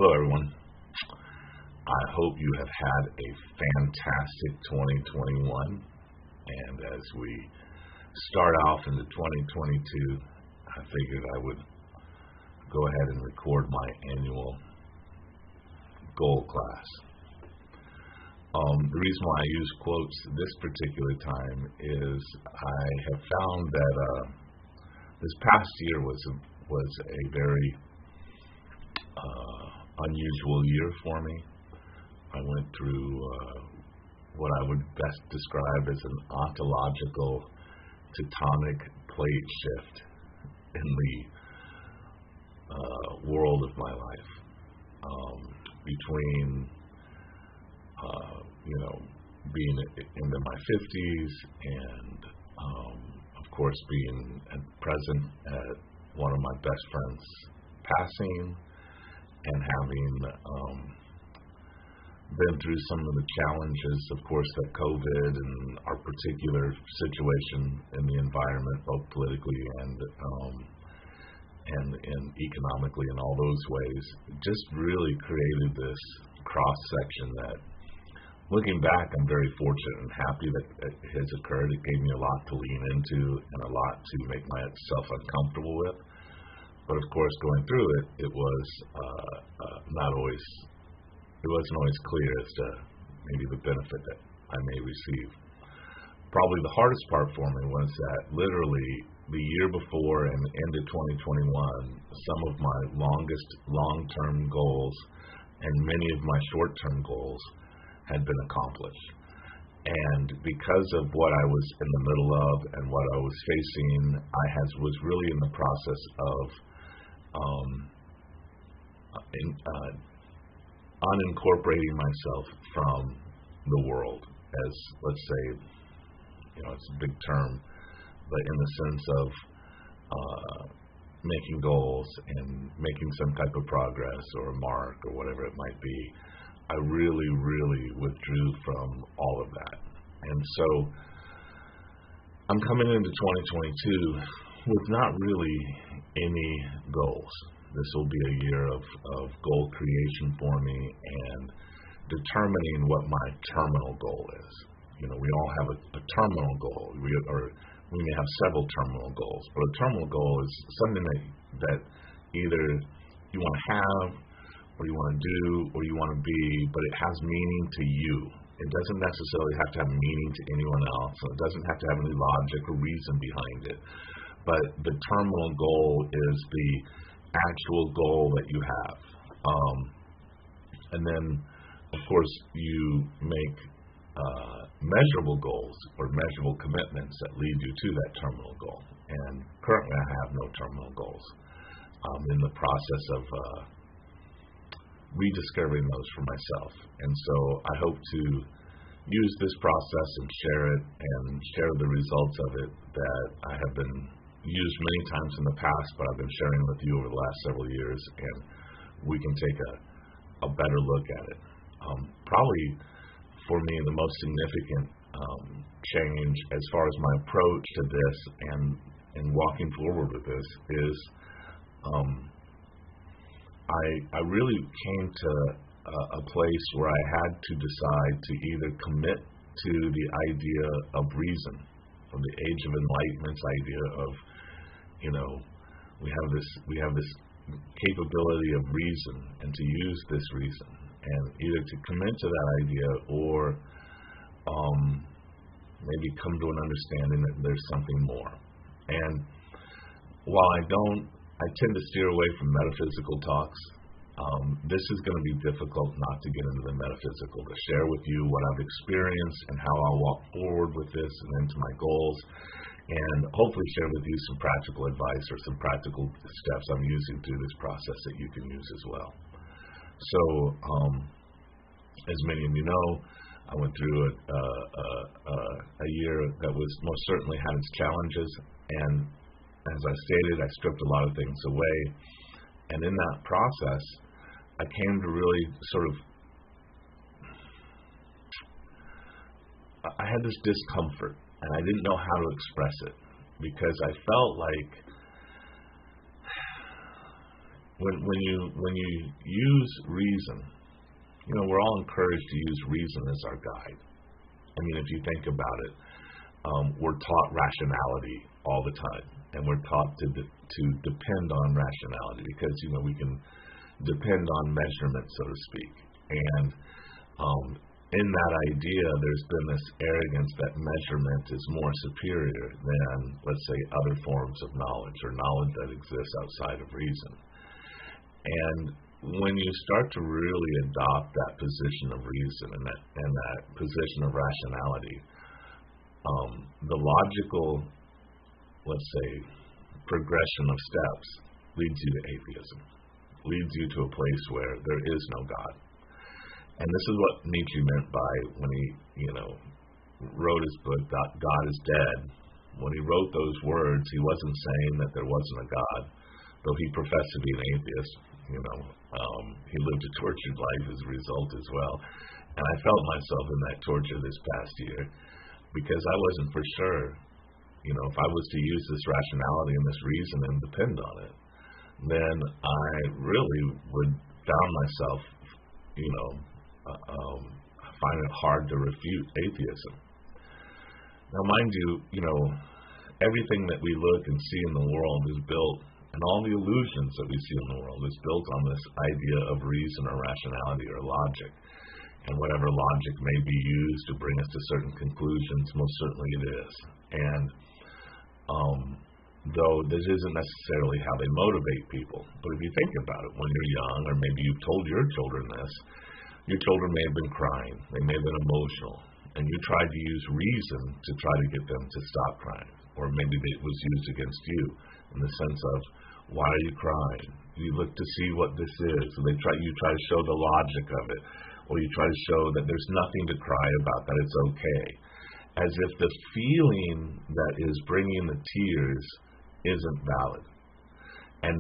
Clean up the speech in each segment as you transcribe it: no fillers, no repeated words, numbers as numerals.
Hello, everyone. I hope you have had a fantastic 2021. And as we start off into 2022, I figured I would go ahead and record my annual goal class. The reason why I use quotes this particular time is I have found that this past year was a very unusual year for me. I went through what I would best describe as an ontological tectonic plate shift in the world of my life. Between being into my 50s and of course being present at one of my best friends passing and having been through some of the challenges, of course, that COVID and our particular situation in the environment, both politically and economically in all those ways, just really created this cross-section that, looking back, I'm very fortunate and happy that it has occurred. It gave me a lot to lean into and a lot to make myself uncomfortable with. But of course, going through it, it wasn't always clear as to maybe the benefit that I may receive. Probably the hardest part for me was that literally the year before and into 2021, some of my long-term goals and many of my short-term goals had been accomplished. And because of what I was in the middle of and what I was facing, was really in the process of unincorporating myself from the world as, let's say, it's a big term, but in the sense of making goals and making some type of progress or a mark or whatever it might be, I really, really withdrew from all of that. And so I'm coming into 2022 with not really any goals. This will be a year of goal creation for me and determining what my terminal goal is. We all have a terminal goal. We may have several terminal goals, but a terminal goal is something that either you want to have or you want to do or you want to be, but it has meaning to you. It doesn't necessarily have to have meaning to anyone else, and it doesn't have to have any logic or reason behind it. But the terminal goal is the actual goal that you have. And then, of course, you make measurable goals or measurable commitments that lead you to that terminal goal. And currently I have no terminal goals. I'm in the process of rediscovering those for myself. And so I hope to use this process and share it and share the results of it that I have been used many times in the past, but I've been sharing with you over the last several years, and we can take a better look at it. Probably for me, the most significant change as far as my approach to this and walking forward with this is I really came to a place where I had to decide to either commit to the idea of reason, from the Age of Enlightenment's idea of, we have this capability of reason and to use this reason, and either to commit to that idea or maybe come to an understanding that there's something more. And while I tend to steer away from metaphysical talks. This is going to be difficult not to get into the metaphysical, to share with you what I've experienced and how I'll walk forward with this and into my goals, and hopefully share with you some practical advice or some practical steps I'm using through this process that you can use as well. So, as many of you know, I went through a year that was most certainly had its challenges, and as I stated, I stripped a lot of things away, and in that process, I came to really I had this discomfort, and I didn't know how to express it, because I felt like, when you use reason, we're all encouraged to use reason as our guide. I mean, if you think about it, we're taught rationality all the time, and we're taught to depend on rationality because we can depend on measurement, so to speak. And in that idea, there's been this arrogance that measurement is more superior than, let's say, other forms of knowledge or knowledge that exists outside of reason. And when you start to really adopt that position of reason and that position of rationality, the logical, let's say, progression of steps leads you to atheism, leads you to a place where there is no God. And this is what Nietzsche meant by when he, wrote his book, God is Dead. When he wrote those words, he wasn't saying that there wasn't a God, though he professed to be an atheist. He lived a tortured life as a result as well. And I felt myself in that torture this past year because I wasn't for sure, if I was to use this rationality and this reason and depend on it, then I really would found myself, find it hard to refute atheism. Now, mind you, everything that we look and see in the world is built, and all the illusions that we see in the world is built on this idea of reason or rationality or logic. And whatever logic may be used to bring us to certain conclusions, most certainly it is. And though this isn't necessarily how they motivate people, but if you think about it, when you're young, or maybe you've told your children this, your children may have been crying, they may have been emotional, and you tried to use reason to try to get them to stop crying. Or maybe it was used against you in the sense of, why are you crying? You look to see what this is. So you try to show the logic of it, or you try to show that there's nothing to cry about, that it's okay. As if the feeling that is bringing the tears isn't valid. And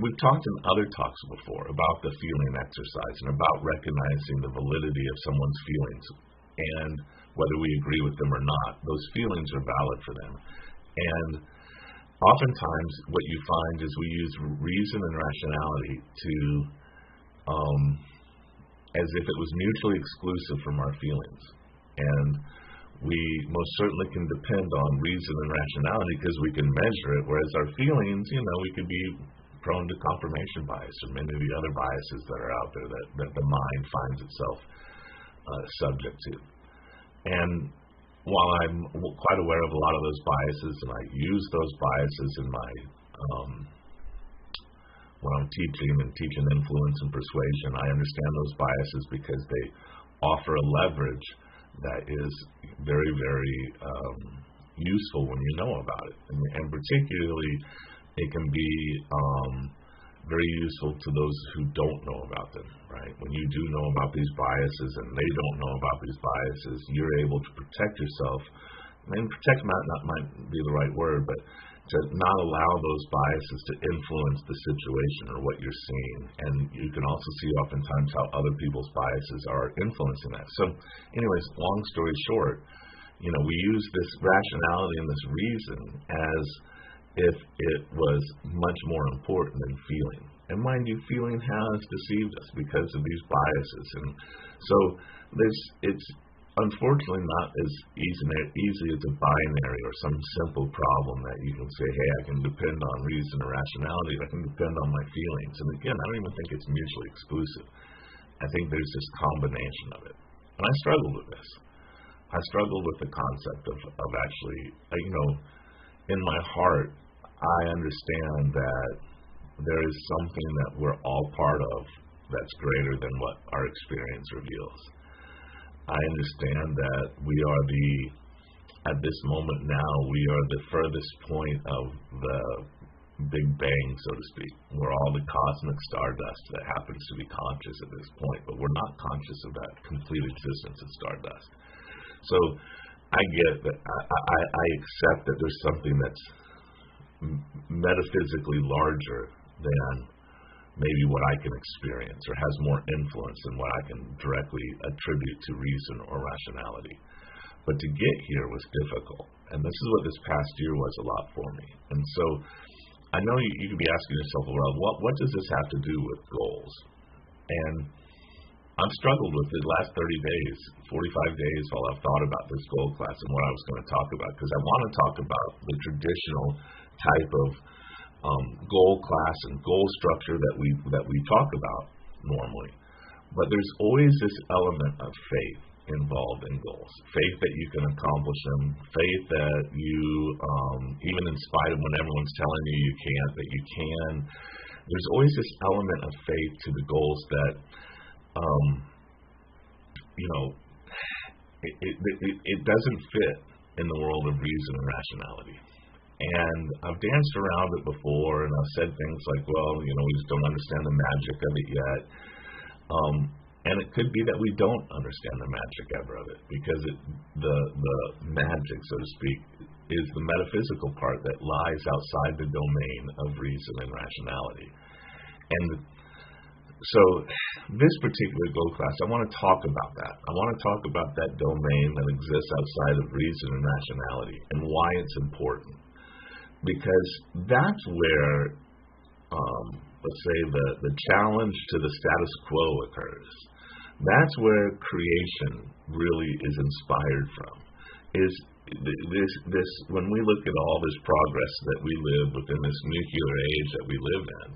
we've talked in other talks before about the feeling exercise and about recognizing the validity of someone's feelings and whether we agree with them or not. Those feelings are valid for them. And oftentimes what you find is we use reason and rationality to as if it was mutually exclusive from our feelings. And we most certainly can depend on reason and rationality because we can measure it, whereas our feelings, we could be prone to confirmation bias or many of the other biases that are out there that the mind finds itself subject to. And while I'm quite aware of a lot of those biases, and I use those biases in my when I'm teaching influence and persuasion, I understand those biases because they offer a leverage that is very, very useful when you know about it. And particularly, it can be very useful to those who don't know about them, right? When you do know about these biases and they don't know about these biases, you're able to protect yourself. And protect might be the right word, but to not allow those biases to influence the situation or what you're seeing. And you can also see oftentimes how other people's biases are influencing that. So anyways, long story short, we use this rationality and this reason as if it was much more important than feeling. And mind you, feeling has deceived us because of these biases. And so it's unfortunately not as easy as a binary or some simple problem that you can say, hey, I can depend on reason or rationality, I can depend on my feelings. And again, I don't even think it's mutually exclusive. I think there's this combination of it. And I struggle with this. I struggle with the concept of actually, in my heart, I understand that there is something that we're all part of that's greater than what our experience reveals. I understand that we are at this moment now, we are the furthest point of the Big Bang, so to speak. We're all the cosmic stardust that happens to be conscious at this point, but we're not conscious of that complete existence of stardust. So I get that, I accept that there's something that's metaphysically larger than maybe what I can experience or has more influence than what I can directly attribute to reason or rationality. But to get here was difficult. And this is what this past year was a lot for me. And so I I know you could be asking yourself, well, what does this have to do with goals? And I've struggled with the last 30 days, 45 days while I've thought about this goal class and what I was going to talk about, because I want to talk about the traditional type of goal class and goal structure that we talk about normally. But there's always this element of faith involved in goals. Faith that you can accomplish them, faith that you, even in spite of when everyone's telling you you can't, that you can. There's always this element of faith to the goals that, it doesn't fit in the world of reason and rationality. And I've danced around it before, and I've said things like, well, we just don't understand the magic of it yet. And it could be that we don't understand the magic ever of it, because the magic, so to speak, is the metaphysical part that lies outside the domain of reason and rationality. And so this particular goal class, I want to talk about that. I want to talk about that domain that exists outside of reason and rationality and why it's important. Because that's where, let's say, the challenge to the status quo occurs. That's where creation really is inspired from. Is this when we look at all this progress that we live within this nuclear age that we live in,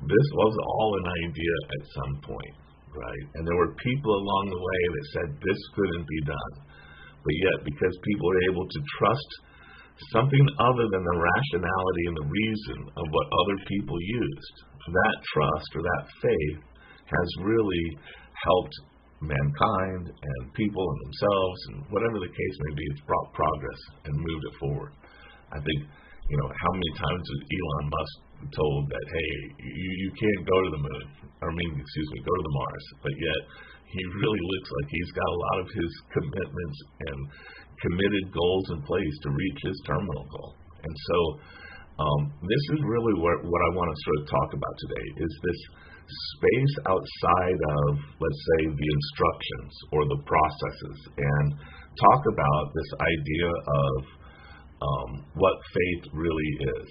this was all an idea at some point, right? And there were people along the way that said this couldn't be done. But yet, because people are able to trust something other than the rationality and the reason of what other people used, that trust or that faith has really helped mankind and people and themselves, and whatever the case may be, it's brought progress and moved it forward. I think, how many times has Elon Musk told that, hey, you can't go to the moon, go to the Mars, but yet he really looks like he's got a lot of his commitments and committed goals in place to reach his terminal goal. And so this is really what I want to sort of talk about today, is this space outside of, let's say, the instructions or the processes, and talk about this idea of what faith really is.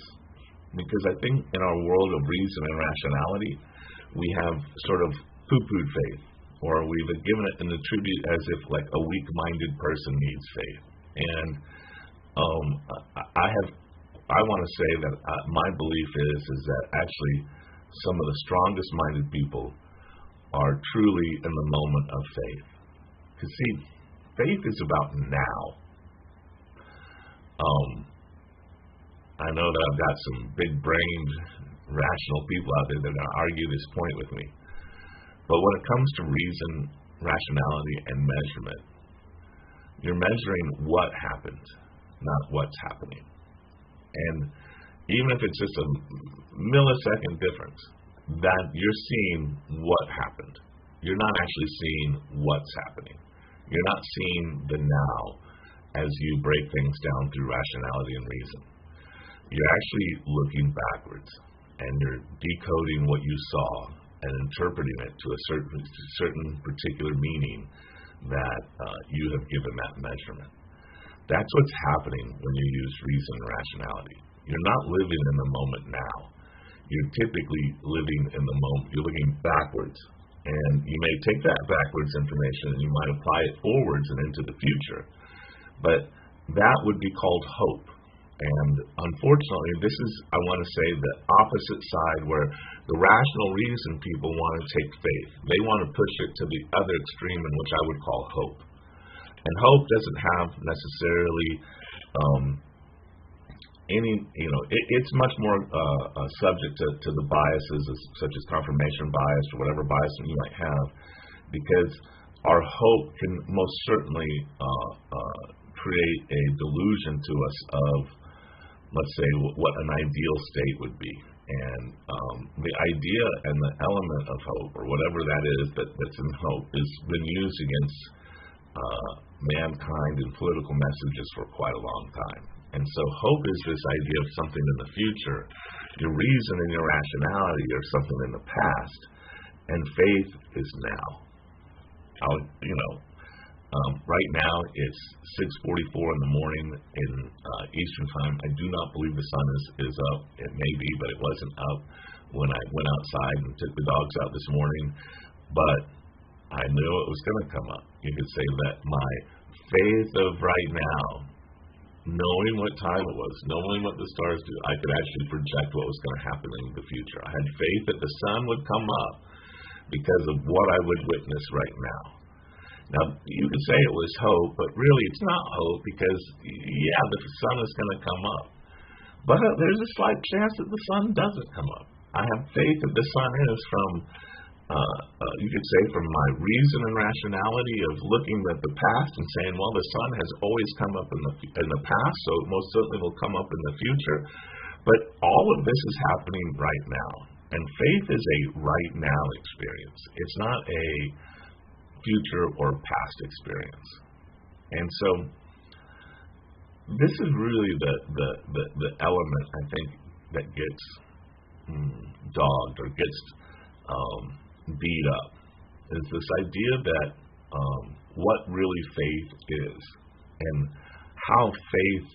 Because I think in our world of reason and rationality, we have sort of poo-pooed faith, or we've given it an attribute as if like a weak-minded person needs faith. And I want to say that my belief is that actually some of the strongest-minded people are truly in the moment of faith. Because see, faith is about now. I know that I've got some big-brained, rational people out there that are going to argue this point with me. But when it comes to reason, rationality, and measurement, you're measuring what happened, not what's happening. And even if it's just a millisecond difference, that you're seeing what happened. You're not actually seeing what's happening. You're not seeing the now as you break things down through rationality and reason. You're actually looking backwards, and you're decoding what you saw and interpreting it to a certain particular meaning that you have given that measurement. That's what's happening when you use reason and rationality. You're not living in the moment now. You're typically living in the moment. You're looking backwards. And you may take that backwards information and you might apply it forwards and into the future. But that would be called hope. And unfortunately, this is, I want to say, the opposite side, where the rational reason people want to take faith. They want to push it to the other extreme, in which I would call hope. And hope doesn't have necessarily it's much more subject to the biases such as confirmation bias or whatever bias you might have, because our hope can most certainly create a delusion to us of, let's say, what an ideal state would be. And the idea and the element of hope, or whatever that is that's in hope, has been used against mankind in political messages for quite a long time. And so hope is this idea of something in the future. Your reason and your rationality are something in the past, and faith is now. Right now, it's 6:44 in the morning in Eastern Time. I do not believe the sun is up. It may be, but it wasn't up when I went outside and took the dogs out this morning. But I knew it was going to come up. You could say that my faith of right now, knowing what time it was, knowing what the stars do, I could actually project what was going to happen in the future. I had faith that the sun would come up because of what I would witness right now. Now, you could say it was hope, but really it's not hope because, yeah, the sun is going to come up. But there's a slight chance that the sun doesn't come up. I have faith that the sun is from, you could say, from my reason and rationality of looking at the past and saying, well, the sun has always come up in the past, so it most certainly will come up in the future. But all of this is happening right now. And faith is a right now experience. It's not a future or past experience. And so this is really the element, I think, that gets dogged or gets beat up, is this idea that what really faith is and how faith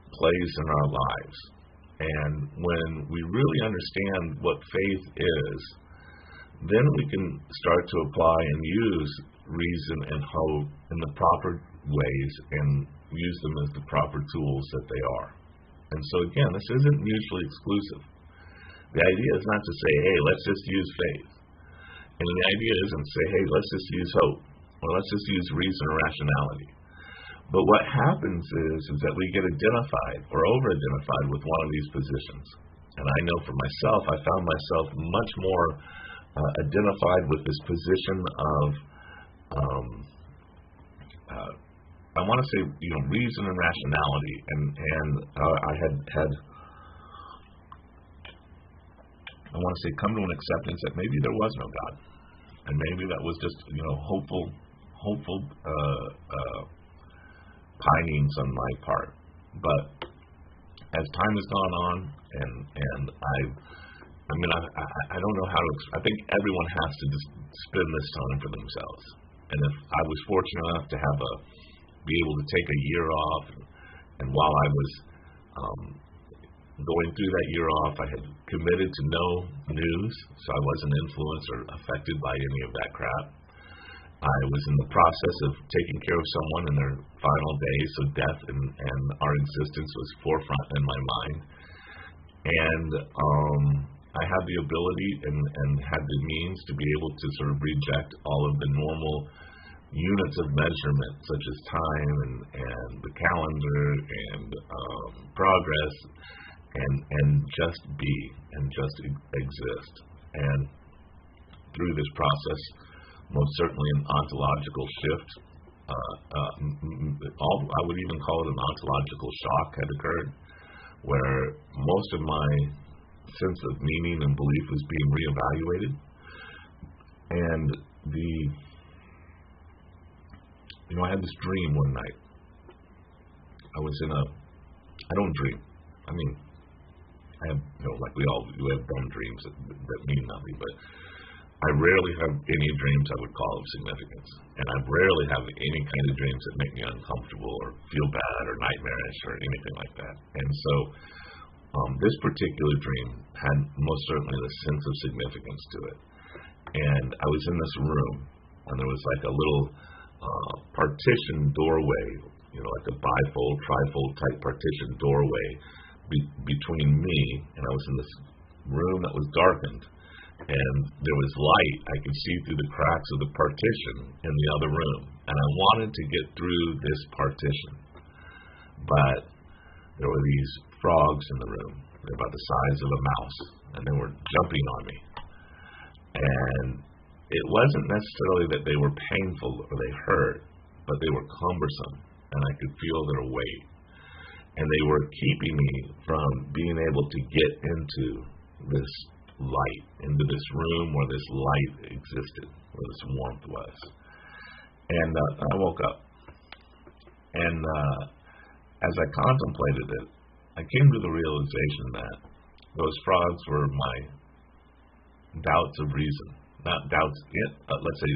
plays in our lives. And when we really understand what faith is, then we can start to apply and use reason and hope in the proper ways and use them as the proper tools that they are. And so again, this isn't mutually exclusive. The idea is not to say, hey, let's just use faith. And the idea isn't to say, hey, let's just use hope, or let's just use reason or rationality. But what happens is that we get identified or over-identified with one of these positions. And I know for myself, I found myself much more identified with this position of, I want to say, reason and rationality. And I had I want to say, come to an acceptance that maybe there was no God, and maybe that was just hopeful pinings on my part. But as time has gone on, and I don't know how to. I think everyone has to just spend this time for themselves. And if I was fortunate enough to be able to take a year off, and while I was going through that year off, I had committed to no news, so I wasn't influenced or affected by any of that crap. I was in the process of taking care of someone in their final days, so death and our existence was forefront in my mind. And I had the ability and had the means to be able to sort of reject all of the normal units of measurement, such as time and the calendar and progress, and just be and just exist. And through this process, most certainly an ontological shift, I would even call it an ontological shock had occurred, where most of my sense of meaning and belief was being reevaluated. And I had this dream one night. I don't dream. I mean, I have, like we all do, have dumb dreams that mean nothing, but I rarely have any dreams I would call of significance. And I rarely have any kind of dreams that make me uncomfortable or feel bad or nightmarish or anything like that. And so this particular dream had most certainly the sense of significance to it. And I was in this room, and there was like a little partition doorway, like a bifold, trifold type partition doorway between me, and I was in this room that was darkened, and there was light I could see through the cracks of the partition in the other room, and I wanted to get through this partition, but there were these frogs in the room. They're about the size of a mouse, and they were jumping on me, and it wasn't necessarily that they were painful or they hurt, but they were cumbersome, and I could feel their weight. And they were keeping me from being able to get into this light, into this room where this light existed, where this warmth was. And I woke up. And as I contemplated it, I came to the realization that those frogs were my doubts of reason. Not doubts, let's say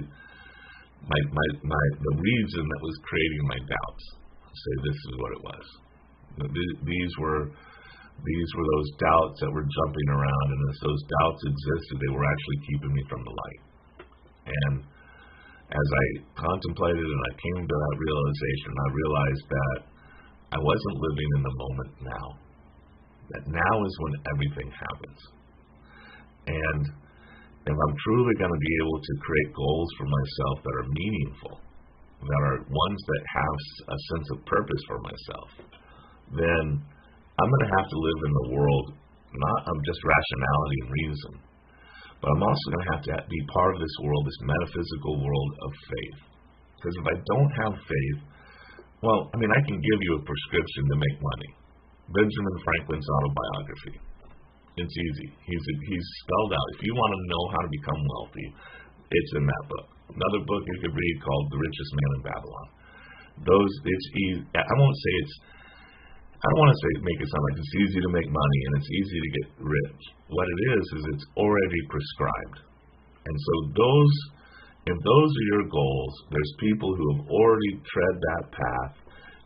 the reason that was creating my doubts. Say this is what it was. These were those doubts that were jumping around, and as those doubts existed, they were actually keeping me from the light. And as I contemplated and I came to that realization, I realized that I wasn't living in the moment now. That now is when everything happens. And if I'm truly going to be able to create goals for myself that are meaningful, that are ones that have a sense of purpose for myself, then I'm going to have to live in the world not of just rationality and reason, but I'm also going to have to be part of this world, this metaphysical world of faith. Because if I don't have faith, well, I mean, I can give you a prescription to make money. Benjamin Franklin's autobiography. It's easy. He's spelled out. If you want to know how to become wealthy, it's in that book. Another book you could read called The Richest Man in Babylon. It's easy. I don't want to say make it sound like it's easy to make money and it's easy to get rich. What it is it's already prescribed. And so if those are your goals, there's people who have already tread that path,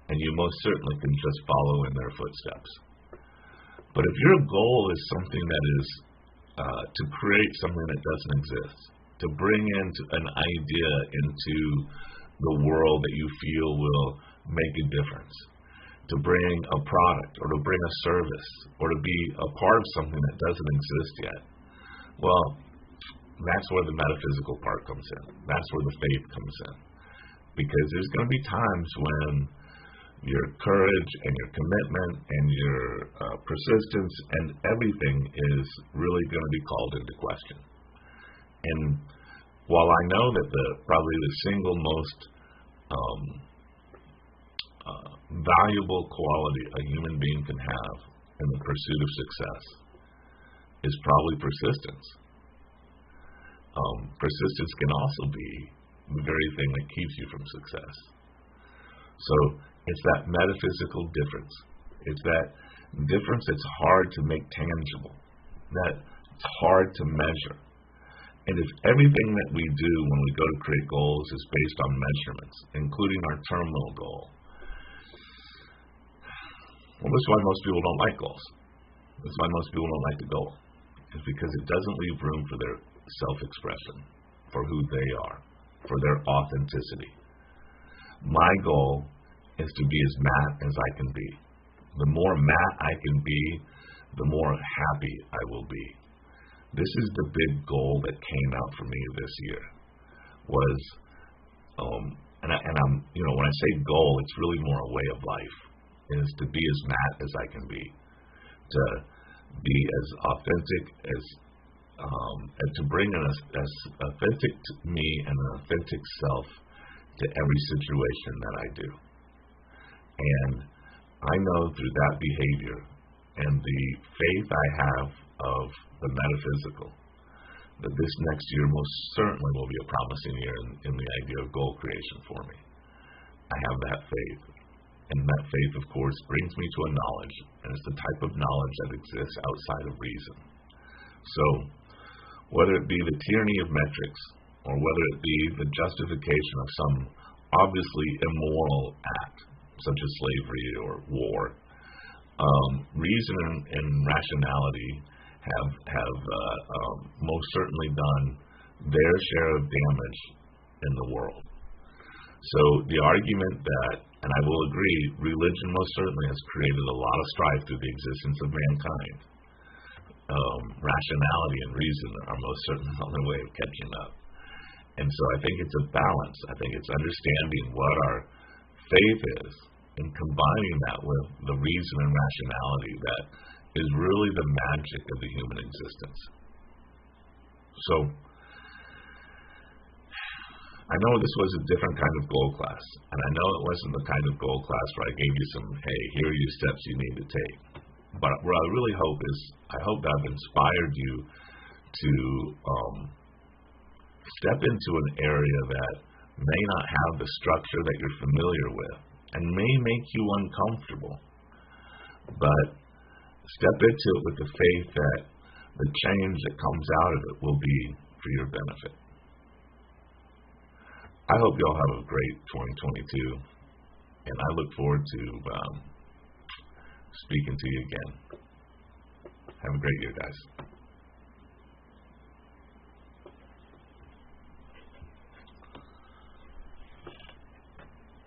and you most certainly can just follow in their footsteps. But if your goal is something that is to create something that doesn't exist, to bring an idea into the world that you feel will make a difference, to bring a product or to bring a service or to be a part of something that doesn't exist yet, well, that's where the metaphysical part comes in. That's where the faith comes in. Because there's going to be times when your courage and your commitment and your persistence and everything is really going to be called into question. And while I know that probably the single most valuable quality a human being can have in the pursuit of success is probably persistence. Persistence can also be the very thing that keeps you from success. So it's that metaphysical difference. It's that difference that's hard to make tangible, that it's hard to measure. And if everything that we do when we go to create goals is based on measurements, including our terminal goal, well, that's why most people don't like goals. That's why most people don't like the goal. It's because it doesn't leave room for their self-expression, for who they are, for their authenticity. My goal is to be as Matt as I can be. The more Matt I can be, the more happy I will be. This is the big goal that came out for me this year. Was, when I say goal, it's really more a way of life. Is to be as Matt as I can be, to be as authentic as to bring as authentic to me and an authentic self to every situation that I do. And I know through that behavior and the faith I have of the metaphysical that this next year most certainly will be a promising year in the idea of goal creation for me. I have that faith. And that faith, of course, brings me to a knowledge, and it's the type of knowledge that exists outside of reason. So, whether it be the tyranny of metrics, or whether it be the justification of some obviously immoral act, such as slavery or war, reason and rationality have most certainly done their share of damage in the world. So the argument that, and I will agree, religion most certainly has created a lot of strife through the existence of mankind. Rationality and reason are most certainly on their way of catching up. And so I think it's a balance. I think it's understanding what our faith is and combining that with the reason and rationality that is really the magic of the human existence. So I know this was a different kind of goal class, and I know it wasn't the kind of goal class where I gave you some, hey, here are your steps you need to take. But what I really hope is, I hope that I've inspired you to step into an area that may not have the structure that you're familiar with, and may make you uncomfortable. But step into it with the faith that the change that comes out of it will be for your benefit. I hope y'all have a great 2022, and I look forward to speaking to you again. Have a great year, guys.